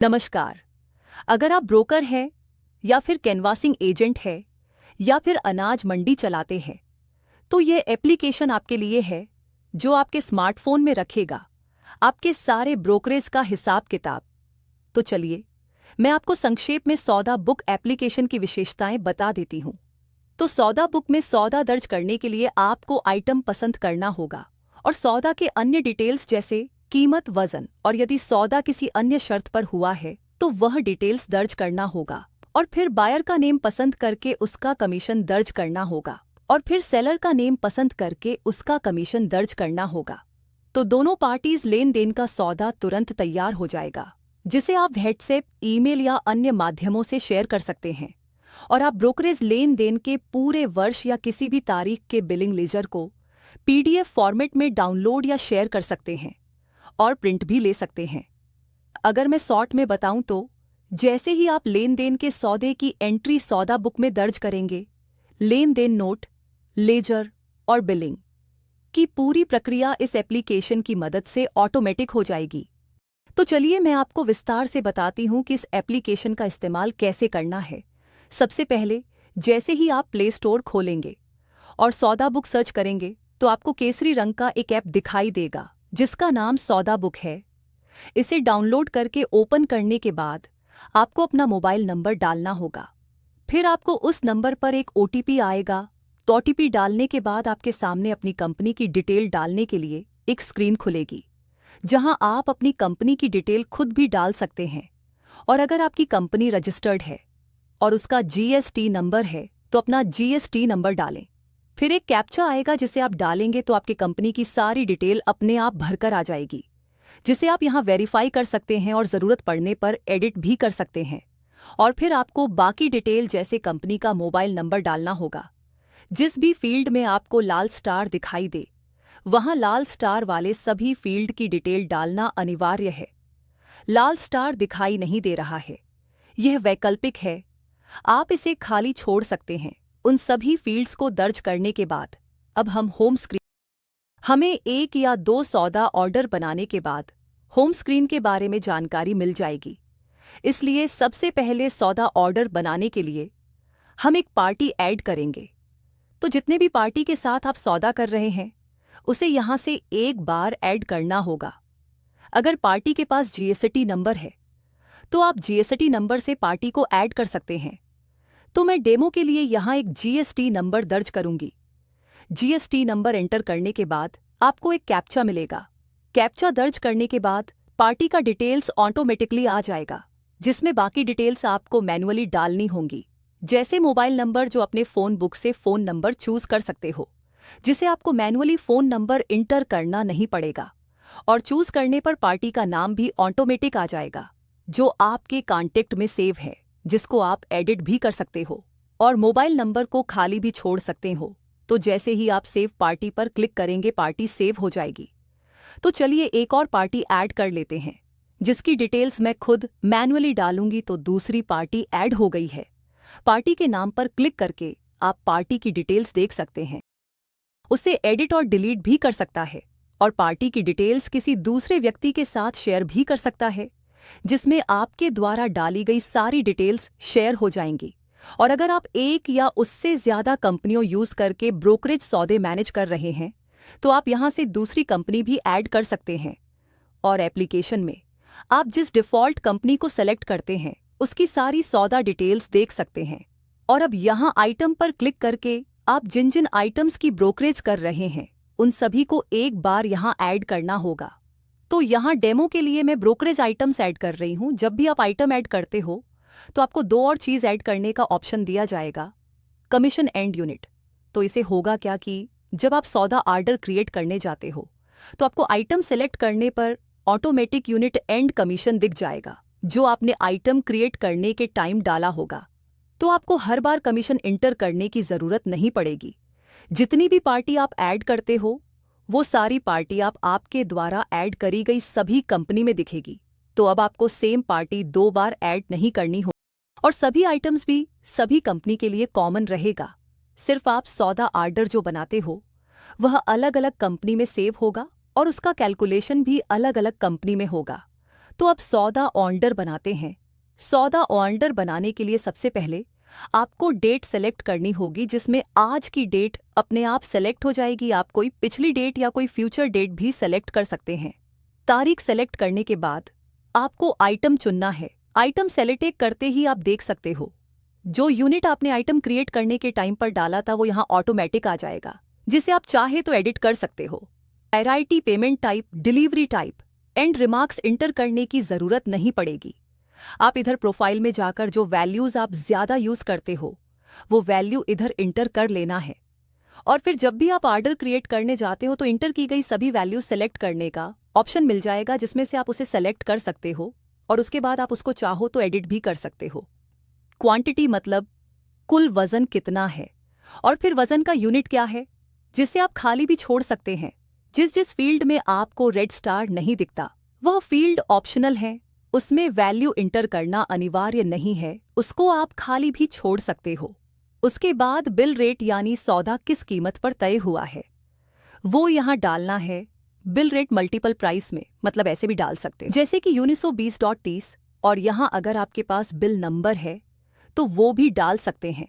नमस्कार। अगर आप ब्रोकर हैं या फिर कैनवासिंग एजेंट है या फिर अनाज मंडी चलाते हैं तो यह एप्लीकेशन आपके लिए है जो आपके स्मार्टफोन में रखेगा आपके सारे ब्रोकरेज का हिसाब किताब। तो चलिए मैं आपको संक्षेप में सौदा बुक एप्लीकेशन की विशेषताएं बता देती हूं। तो सौदा बुक में सौदा दर्ज करने के लिए आपको आइटम पसंद करना होगा और सौदा के अन्य डिटेल्स जैसे कीमत, वजन और यदि सौदा किसी अन्य शर्त पर हुआ है तो वह डिटेल्स दर्ज करना होगा और फिर बायर का नेम पसंद करके उसका कमीशन दर्ज करना होगा और फिर सेलर का नेम पसंद करके उसका कमीशन दर्ज करना होगा। तो दोनों पार्टीज लेन देन का सौदा तुरंत तैयार हो जाएगा जिसे आप व्हाट्सएप, ईमेल या अन्य माध्यमों से शेयर कर सकते हैं और आप ब्रोकरेज लेन देन के पूरे वर्ष या किसी भी तारीख के बिलिंग लेजर को पीडीएफ फॉर्मेट में डाउनलोड या शेयर कर सकते हैं और प्रिंट भी ले सकते हैं। अगर मैं शॉर्ट में बताऊं तो जैसे ही आप लेन देन के सौदे की एंट्री सौदा बुक में दर्ज करेंगे, लेन देन नोट, लेजर और बिलिंग की पूरी प्रक्रिया इस एप्लीकेशन की मदद से ऑटोमेटिक हो जाएगी। तो चलिए मैं आपको विस्तार से बताती हूं कि इस एप्लीकेशन का इस्तेमाल कैसे करना है। सबसे पहले जैसे ही आप प्ले स्टोर खोलेंगे और सौदा बुक सर्च करेंगे तो आपको केसरी रंग का एक ऐप दिखाई देगा जिसका नाम सौदा बुक है। इसे डाउनलोड करके ओपन करने के बाद आपको अपना मोबाइल नंबर डालना होगा। फिर आपको उस नंबर पर एक ओटीपी आएगा। तो ओटीपी डालने के बाद आपके सामने अपनी कंपनी की डिटेल डालने के लिए एक स्क्रीन खुलेगी जहां आप अपनी कंपनी की डिटेल खुद भी डाल सकते हैं। और अगर आपकी कंपनी रजिस्टर्ड है और उसका जीएसटी नंबर है तो अपना जीएसटी नंबर डालें। फिर एक कैप्चा आएगा जिसे आप डालेंगे तो आपकी कंपनी की सारी डिटेल अपने आप भरकर आ जाएगी जिसे आप यहां वेरीफाई कर सकते हैं और ज़रूरत पड़ने पर एडिट भी कर सकते हैं। और फिर आपको बाकी डिटेल जैसे कंपनी का मोबाइल नंबर डालना होगा। जिस भी फील्ड में आपको लाल स्टार दिखाई दे वहां लाल स्टार वाले सभी फील्ड की डिटेल डालना अनिवार्य है। लाल स्टार दिखाई नहीं दे रहा है, यह वैकल्पिक है, आप इसे खाली छोड़ सकते हैं। उन सभी फील्ड्स को दर्ज करने के बाद अब हम होम स्क्रीन हमें एक या दो सौदा ऑर्डर बनाने के बाद होम स्क्रीन के बारे में जानकारी मिल जाएगी। इसलिए सबसे पहले सौदा ऑर्डर बनाने के लिए हम एक पार्टी ऐड करेंगे। तो जितने भी पार्टी के साथ आप सौदा कर रहे हैं उसे यहां से एक बार ऐड करना होगा। अगर पार्टी के पास जीएसटी नंबर है तो आप जीएसटी नंबर से पार्टी को ऐड कर सकते हैं। तो मैं डेमो के लिए यहां एक जीएसटी नंबर दर्ज करूंगी। जीएसटी नंबर एंटर करने के बाद आपको एक कैप्चा मिलेगा। कैप्चा दर्ज करने के बाद पार्टी का डिटेल्स ऑटोमेटिकली आ जाएगा जिसमें बाकी डिटेल्स आपको मैन्युअली डालनी होंगी जैसे मोबाइल नंबर जो अपने फ़ोन बुक से फ़ोन नंबर चूज कर सकते हो जिसे आपको मैन्युअली फ़ोन नंबर इंटर करना नहीं पड़ेगा। और चूज करने पर पार्टी का नाम भी ऑटोमेटिक आ जाएगा जो आपके कॉन्टेक्ट में सेव है जिसको आप एडिट भी कर सकते हो और मोबाइल नंबर को खाली भी छोड़ सकते हो। तो जैसे ही आप सेव पार्टी पर क्लिक करेंगे पार्टी सेव हो जाएगी। तो चलिए एक और पार्टी ऐड कर लेते हैं जिसकी डिटेल्स मैं खुद मैन्युअली डालूंगी। तो दूसरी पार्टी ऐड हो गई है। पार्टी के नाम पर क्लिक करके आप पार्टी की डिटेल्स देख सकते हैं, उसे एडिट और डिलीट भी कर सकता है और पार्टी की डिटेल्स किसी दूसरे व्यक्ति के साथ शेयर भी कर सकता है जिसमें आपके द्वारा डाली गई सारी डिटेल्स शेयर हो जाएंगी। और अगर आप एक या उससे ज्यादा कंपनियों यूज करके ब्रोकरेज सौदे मैनेज कर रहे हैं तो आप यहां से दूसरी कंपनी भी ऐड कर सकते हैं और एप्लीकेशन में आप जिस डिफ़ॉल्ट कंपनी को सेलेक्ट करते हैं उसकी सारी सौदा डिटेल्स देख सकते हैं। और अब यहां आइटम पर क्लिक करके आप जिन जिन आइटम्स की ब्रोकरेज कर रहे हैं उन सभी को एक बार यहां ऐड करना होगा। तो यहां डेमो के लिए मैं ब्रोकरेज आइटम्स ऐड कर रही हूं। जब भी आप आइटम ऐड करते हो तो आपको दो और चीज़ ऐड करने का ऑप्शन दिया जाएगा, कमीशन एंड यूनिट। तो इसे होगा क्या कि जब आप सौदा ऑर्डर क्रिएट करने जाते हो तो आपको आइटम सेलेक्ट करने पर ऑटोमेटिक यूनिट एंड कमीशन दिख जाएगा जो आपने आइटम क्रिएट करने के टाइम डाला होगा। तो आपको हर बार कमीशन इंटर करने की ज़रूरत नहीं पड़ेगी। जितनी भी पार्टी आप ऐड करते हो वो सारी पार्टी आप आपके द्वारा ऐड करी गई सभी कंपनी में दिखेगी। तो अब आपको सेम पार्टी दो बार ऐड नहीं करनी हो और सभी आइटम्स भी सभी कंपनी के लिए कॉमन रहेगा। सिर्फ आप सौदा ऑर्डर जो बनाते हो वह अलग अलग कंपनी में सेव होगा और उसका कैलकुलेशन भी अलग अलग कंपनी में होगा। तो अब सौदा ऑर्डर बनाते हैं। सौदा ऑर्डर बनाने के लिए सबसे पहले आपको डेट सेलेक्ट करनी होगी, जिसमें आज की डेट अपने आप सेलेक्ट हो जाएगी। आप कोई पिछली डेट या कोई फ्यूचर डेट भी सेलेक्ट कर सकते हैं। तारीख सेलेक्ट करने के बाद आपको आइटम चुनना है। आइटम सेलेक्ट करते ही आप देख सकते हो जो यूनिट आपने आइटम क्रिएट करने के टाइम पर डाला था वो यहाँ ऑटोमेटिक आ जाएगा, जिसे आप चाहे तो एडिट कर सकते हो। Variety, payment type, delivery type and remarks inter करने की ज़रूरत नहीं पड़ेगी। आप इधर प्रोफाइल में जाकर जो वैल्यूज़ आप ज़्यादा यूज़ करते हो वो वैल्यू इधर इंटर कर लेना है। और फिर जब भी आप ऑर्डर क्रिएट करने जाते हो तो इंटर की गई सभी वैल्यूज सेलेक्ट करने का ऑप्शन मिल जाएगा, जिसमें से आप उसे सेलेक्ट कर सकते हो और उसके बाद आप उसको चाहो तो एडिट भी कर सकते हो। क्वांटिटी मतलब कुल वज़न कितना है, और फिर वज़न का यूनिट क्या है, जिसे आप खाली भी छोड़ सकते हैं। जिस जिस फील्ड में आपको रेड स्टार नहीं दिखता वह फील्ड ऑप्शनल है, उसमें वैल्यू इंटर करना अनिवार्य नहीं है, उसको आप खाली भी छोड़ सकते हो। उसके बाद बिल रेट यानी सौदा किस कीमत पर तय हुआ है वो यहाँ डालना है। बिल रेट मल्टीपल प्राइस में मतलब ऐसे भी डाल सकते हैं, जैसे कि 1920.30, और यहाँ अगर आपके पास बिल नंबर है तो वो भी डाल सकते हैं।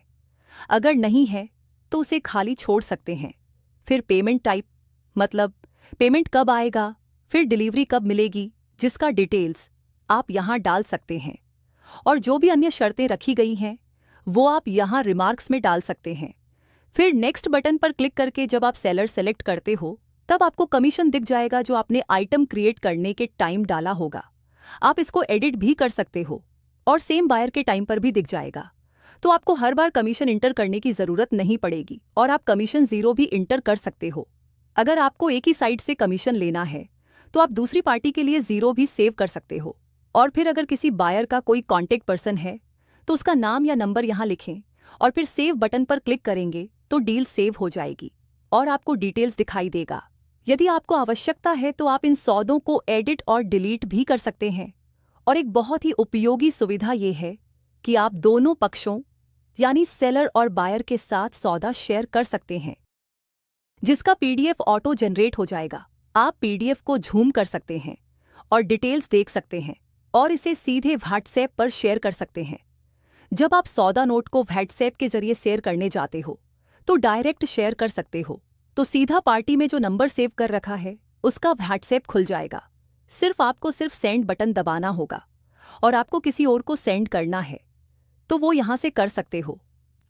अगर नहीं है तो उसे खाली छोड़ सकते हैं। फिर पेमेंट टाइप मतलब पेमेंट कब आएगा, फिर डिलीवरी कब मिलेगी, जिसका डिटेल्स आप यहाँ डाल सकते हैं। और जो भी अन्य शर्तें रखी गई हैं वो आप यहाँ रिमार्क्स में डाल सकते हैं। फिर नेक्स्ट बटन पर क्लिक करके जब आप सेलर सेलेक्ट करते हो तब आपको कमीशन दिख जाएगा जो आपने आइटम क्रिएट करने के टाइम डाला होगा। आप इसको एडिट भी कर सकते हो और सेम बायर के टाइम पर भी दिख जाएगा, तो आपको हर बार कमीशन इंटर करने की ज़रूरत नहीं पड़ेगी और आप कमीशन 0 भी इंटर कर सकते हो। अगर आपको एक ही साइट से कमीशन लेना है तो आप दूसरी पार्टी के लिए 0 भी सेव कर सकते हो। और फिर अगर किसी बायर का कोई कॉन्टेक्ट पर्सन है तो उसका नाम या नंबर यहाँ लिखें और फिर सेव बटन पर क्लिक करेंगे तो डील सेव हो जाएगी और आपको डिटेल्स दिखाई देगा। यदि आपको आवश्यकता है तो आप इन सौदों को एडिट और डिलीट भी कर सकते हैं। और एक बहुत ही उपयोगी सुविधा ये है कि आप दोनों पक्षों यानी सेलर और बायर के साथ सौदा शेयर कर सकते हैं, जिसका पीडीएफ ऑटो जनरेट हो जाएगा। आप पीडीएफ को झूम कर सकते हैं और डिटेल्स देख सकते हैं और इसे सीधे व्हाट्सएप पर शेयर कर सकते हैं। जब आप सौदा नोट को व्हाट्सएप के जरिए शेयर करने जाते हो तो डायरेक्ट शेयर कर सकते हो, तो सीधा पार्टी में जो नंबर सेव कर रखा है उसका व्हाट्सएप खुल जाएगा। आपको सिर्फ सेंड बटन दबाना होगा और आपको किसी और को सेंड करना है तो वो यहाँ से कर सकते हो।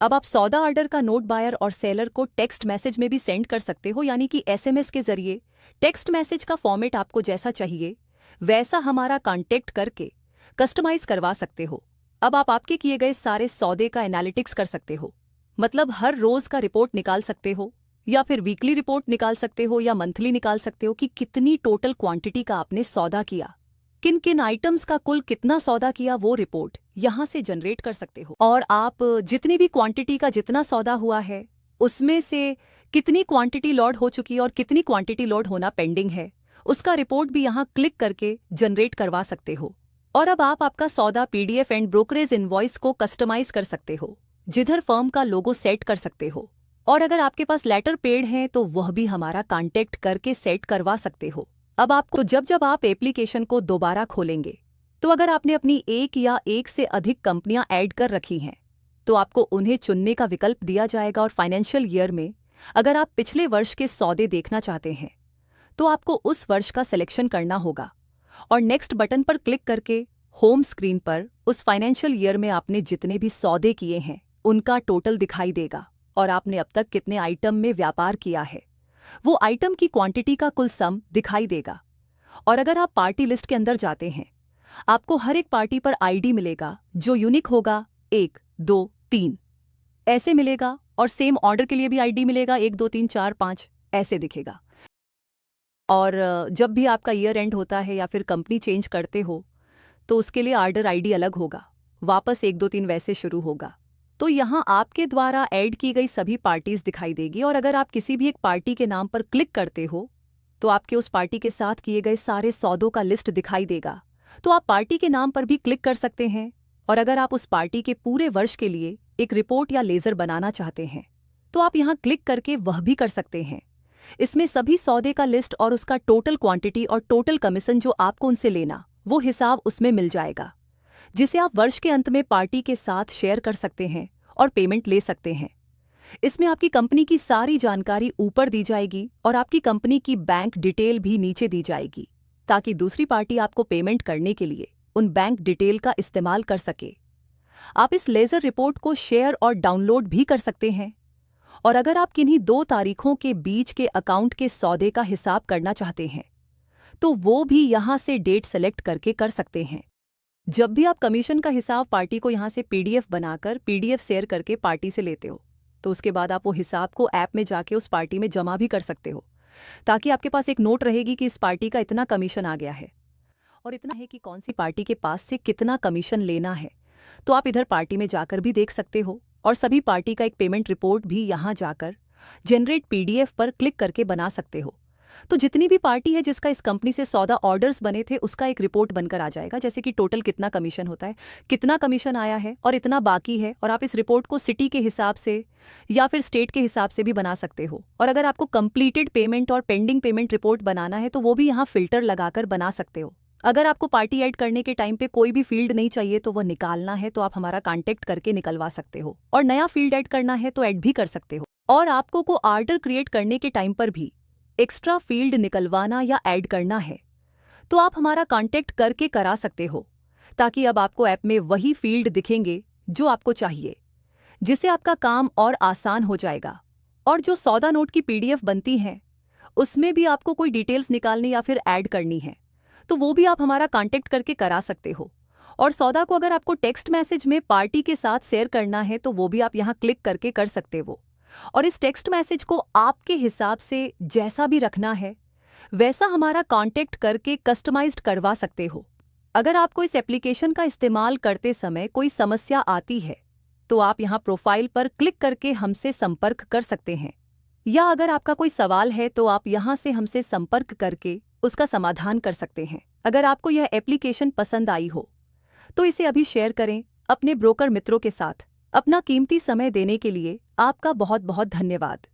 अब आप सौदा ऑर्डर का नोट बायर और सेलर को टेक्स्ट मैसेज में भी सेंड कर सकते हो, यानी कि एसएमएस के जरिए। टेक्स्ट मैसेज का फॉर्मेट आपको जैसा चाहिए वैसा हमारा कॉन्टेक्ट करके कस्टमाइज करवा सकते हो। अब आप आपके किए गए सारे सौदे का एनालिटिक्स कर सकते हो, मतलब हर रोज का रिपोर्ट निकाल सकते हो या फिर वीकली रिपोर्ट निकाल सकते हो या मंथली निकाल सकते हो कि कितनी टोटल क्वांटिटी का आपने सौदा किया, किन किन आइटम्स का कुल कितना सौदा किया, वो रिपोर्ट यहाँ से जनरेट कर सकते हो। और आप जितनी भी क्वांटिटी का जितना सौदा हुआ है उसमें से कितनी क्वांटिटी लोड हो चुकी है और कितनी क्वांटिटी लोड होना पेंडिंग है उसका रिपोर्ट भी यहाँ क्लिक करके जनरेट करवा सकते हो। और अब आप आपका सौदा पीडीएफ एंड ब्रोकरेज इनवॉइस को कस्टमाइज कर सकते हो, जिधर फर्म का लोगो सेट कर सकते हो। और अगर आपके पास लेटर पेड है तो वह भी हमारा कांटेक्ट करके सेट करवा सकते हो। अब आपको जब जब आप एप्लीकेशन को दोबारा खोलेंगे तो अगर आपने अपनी एक या एक से अधिक कंपनियां ऐड कर रखी हैं तो आपको उन्हें चुनने का विकल्प दिया जाएगा। और फाइनेंशियल ईयर में अगर आप पिछले वर्ष के सौदे देखना चाहते हैं तो आपको उस वर्ष का सिलेक्शन करना होगा और नेक्स्ट बटन पर क्लिक करके होम स्क्रीन पर उस फाइनेंशियल ईयर में आपने जितने भी सौदे किए हैं उनका टोटल दिखाई देगा और आपने अब तक कितने आइटम में व्यापार किया है वो आइटम की क्वांटिटी का कुल सम दिखाई देगा। और अगर आप पार्टी लिस्ट के अंदर जाते हैं आपको हर एक पार्टी पर आईडी मिलेगा जो यूनिक होगा, 1 2 3 ऐसे मिलेगा। और सेम ऑर्डर के लिए भी आईडी मिलेगा, 1 2 3 4 5 ऐसे दिखेगा। और जब भी आपका ईयर एंड होता है या फिर कंपनी चेंज करते हो तो उसके लिए ऑर्डर आईडी अलग होगा, वापस 1 2 3 वैसे शुरू होगा। तो यहाँ आपके द्वारा ऐड की गई सभी पार्टीज दिखाई देगी। और अगर आप किसी भी एक पार्टी के नाम पर क्लिक करते हो तो आपके उस पार्टी के साथ किए गए सारे सौदों का लिस्ट दिखाई देगा। तो आप पार्टी के नाम पर भी क्लिक कर सकते हैं। और अगर आप उस पार्टी के पूरे वर्ष के लिए एक रिपोर्ट या लेजर बनाना चाहते हैं तो आप यहाँ क्लिक करके वह भी कर सकते हैं। इसमें सभी सौदे का लिस्ट और उसका टोटल क्वांटिटी और टोटल कमीशन जो आपको उनसे लेना वो हिसाब उसमें मिल जाएगा, जिसे आप वर्ष के अंत में पार्टी के साथ शेयर कर सकते हैं और पेमेंट ले सकते हैं। इसमें आपकी कंपनी की सारी जानकारी ऊपर दी जाएगी और आपकी कंपनी की बैंक डिटेल भी नीचे दी जाएगी, ताकि दूसरी पार्टी आपको पेमेंट करने के लिए उन बैंक डिटेल का इस्तेमाल कर सके। आप इस लेजर रिपोर्ट को शेयर और डाउनलोड भी कर सकते हैं। और अगर आप किन्हीं 2 तारीखों के बीच के अकाउंट के सौदे का हिसाब करना चाहते हैं, तो वो भी यहाँ से डेट सेलेक्ट करके कर सकते हैं। जब भी आप कमीशन का हिसाब पार्टी को यहाँ से पीडीएफ बनाकर पीडीएफ शेयर करके पार्टी से लेते हो, तो उसके बाद आप वो हिसाब को ऐप में जाके उस पार्टी में जमा भी कर सकते हो, ताकि आपके पास एक नोट रहेगी कि इस पार्टी का इतना कमीशन आ गया है और इतना है कि कौन सी पार्टी के पास से कितना कमीशन लेना है। तो आप इधर पार्टी में जाकर भी देख सकते हो और सभी पार्टी का एक पेमेंट रिपोर्ट भी यहाँ जाकर जनरेट पीडीएफ पर क्लिक करके बना सकते हो। तो जितनी भी पार्टी है जिसका इस कंपनी से सौदा ऑर्डर्स बने थे, उसका एक रिपोर्ट बनकर आ जाएगा, जैसे कि टोटल कितना कमीशन होता है, कितना कमीशन आया है और इतना बाकी है। और आप इस रिपोर्ट को सिटी के हिसाब से या फिर स्टेट के हिसाब से भी बना सकते हो। और अगर आपको कंप्लीटेड पेमेंट और पेंडिंग पेमेंट रिपोर्ट बनाना है, तो वो भी यहाँ फिल्टर लगाकर बना सकते हो। अगर आपको पार्टी ऐड करने के टाइम पे कोई भी फील्ड नहीं चाहिए तो वो निकालना है, तो आप हमारा कांटेक्ट करके निकलवा सकते हो। और नया फील्ड ऐड करना है तो ऐड भी कर सकते हो। और आपको को ऑर्डर क्रिएट करने के टाइम पर भी एक्स्ट्रा फील्ड निकलवाना या ऐड करना है, तो आप हमारा कांटेक्ट करके करा सकते हो, ताकि अब आपको ऐप में वही फील्ड दिखेंगे जो आपको चाहिए, जिससे आपका काम और आसान हो जाएगा। और जो सौदा नोट की पीडीएफ बनती है, उसमें भी आपको कोई डिटेल्स निकालनी या फिर ऐड करनी है, तो वो भी आप हमारा कांटेक्ट करके करा सकते हो। और सौदा को अगर आपको टेक्स्ट मैसेज में पार्टी के साथ शेयर करना है, तो वो भी आप यहाँ क्लिक करके कर सकते हो। और इस टेक्स्ट मैसेज को आपके हिसाब से जैसा भी रखना है, वैसा हमारा कांटेक्ट करके कस्टमाइज्ड करवा सकते हो। अगर आपको इस एप्लीकेशन का इस्तेमाल करते समय कोई समस्या आती है, तो आप यहाँ प्रोफाइल पर क्लिक करके हमसे संपर्क कर सकते हैं। या अगर आपका कोई सवाल है, तो आप यहाँ से हमसे संपर्क करके उसका समाधान कर सकते हैं। अगर आपको यह एप्लीकेशन पसंद आई हो, तो इसे अभी शेयर करें अपने ब्रोकर मित्रों के साथ। अपना कीमती समय देने के लिए आपका बहुत बहुत धन्यवाद।